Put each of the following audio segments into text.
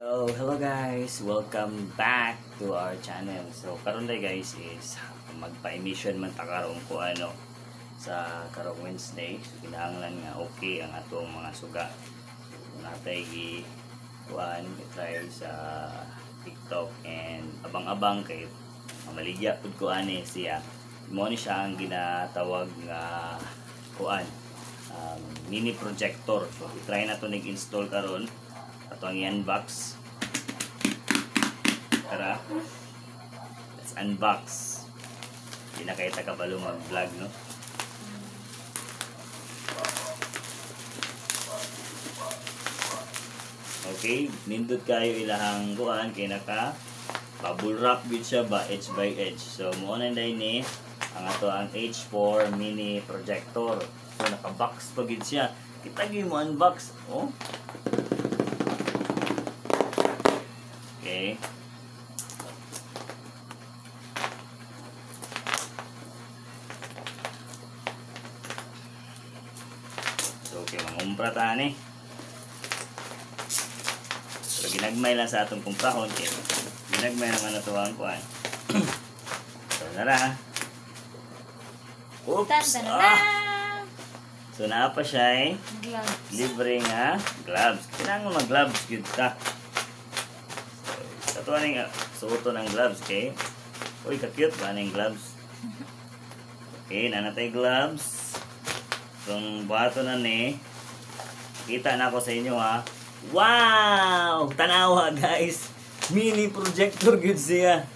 So, hello guys! Welcome back to our channel. So, karon day guys is magpa-emission man ta karon ko sa karong Wednesday. So, kinahanglan nga okay ang atong mga suga. So, natay i-try sa TikTok and abang-abang kay maligya pud ko siya. Mo ni siya ang ginatawag nga mini projector. So, i-try na to nag-install karon. Ato ang i-unbox. Tara, let's unbox. Hindi na kayo takabalo mag-vlog, no? Okay, nindot kayo ilahang kuan kay naka bubble wrap gid siya ba edge by edge. So mo na day ni ang ato ang H4 mini projector. So naka-box pa gid siya. Kita gyud mo unbox, oh. Okay. So, okay, mangumpra ta ni. So, ginagmay lang sa atong kumprahon. Okay. Ginagmay naman na ito ang kuhan. So, nara. Oops! So, naapa siya gloves. Libre nga gloves. Kailangan mag-gloves yun ka. Ito aning suoto ng gloves, okay? Uy, ka-cute ba aning gloves? Okay, nanatay gloves. Itong buhato na ni. Kita na ako sa inyo ha. Wow! Tanawa guys! Mini projector good siya.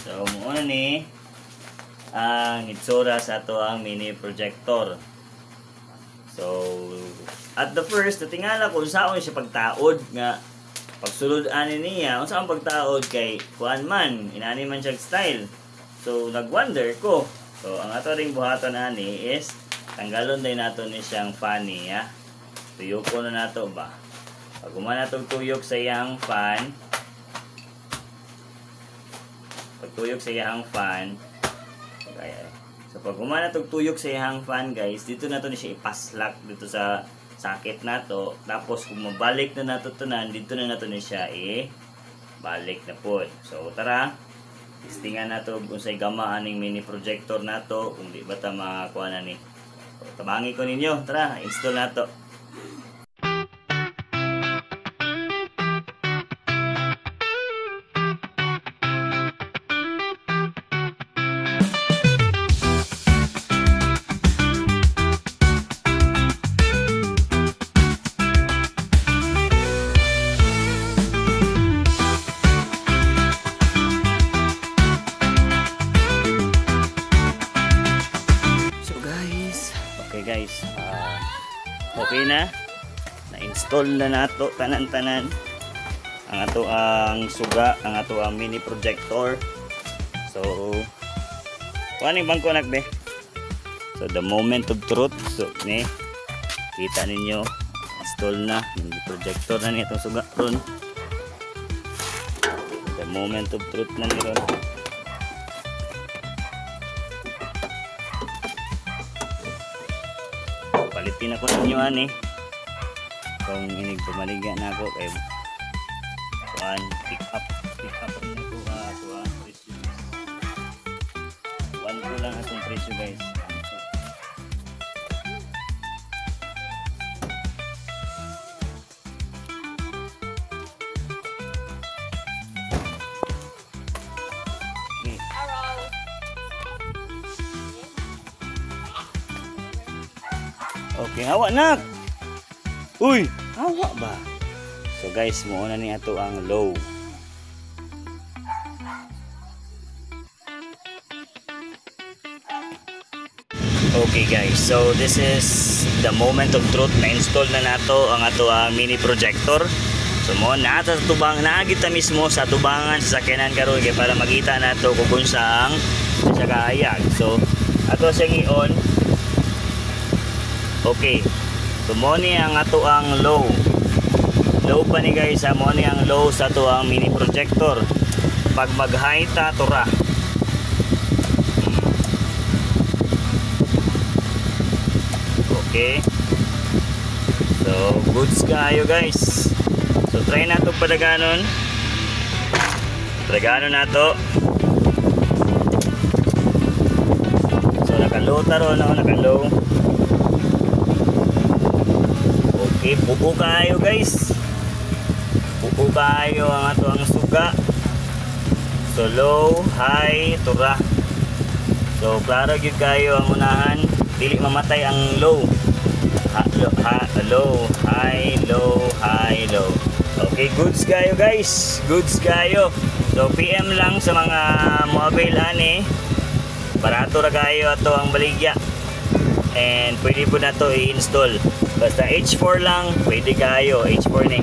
So, muna ni ang itsura sa ito ang mini projector. So, at the first, natingala ko saan siya pagtaod nga pagsulod ani niya, kung saan pagtaod kay kuan man, inani man siya style. So, nagwonder ko. So, ang ato ring buhaton ani is tanggalon din nato ni siyang fan niya. Tuyok ko na nato ba? Pag umana natong tuyok sa iyang fan, pagtuyok sa iyang fan, kaya so pag umana natong tuyok sa iyang fan guys, dito nato ni siya ipaslak dito sa sakit nato. Tapos kung mabalik na nato tunan, dito na nato ni siya balik na po. So tara, testingan nato kung say gama aning mini projector nato, kung di ba ta makakuha na ni. So, tabangi ko ninyo, tara, install nato. Okay guys, okay na. Na-install na nato tanan-tanan ang ato ang suga, ang ato ang mini projector. So, kuha ning bangko anak be. So, the moment of truth. So, ni kita ninyo, install na mini projector na ni itong suga ron. The moment of truth na ni ron. Palitin ako ninyo kung inig pumaligyan na ako kay kuan pick up rin ako presyo. 1 ko lang atong presyo guys. Okay, hawa nak. Uy, hawa ba? So guys, muna ni ato ang low. Okay guys, so this is the moment of truth. Na-install na nato ang ato ang mini projector. So mo na sa tubang naagita mismo sa tubangan sa sakyanan karon kay para makita nato kung saang siya kaayag. So ato siyang i-on. Okay. So mo ni ang ato ang low. Low pa ni guys, mo ni ang low sa ato ang mini projector. Pag mag-high ta tura. Okay. So, goods kayo guys. So, try na ito padaganon. Padaganon na ito. So, naka-low taro na, naka-low. Okay, buo kayo guys. Buo kayo ang ato ang suga. So, low, high, tura. So, klaro yun kayo ang unahan. Dili mamatay ang low. Low, high, low, high, low. Okay, goods kayo guys. Goods kayo. So, PM lang sa mga mobile ani. Barato ra kayo ato ang baligya. And pwede po na to i-install. Basta H4 lang, pwede kayo. H4 ni.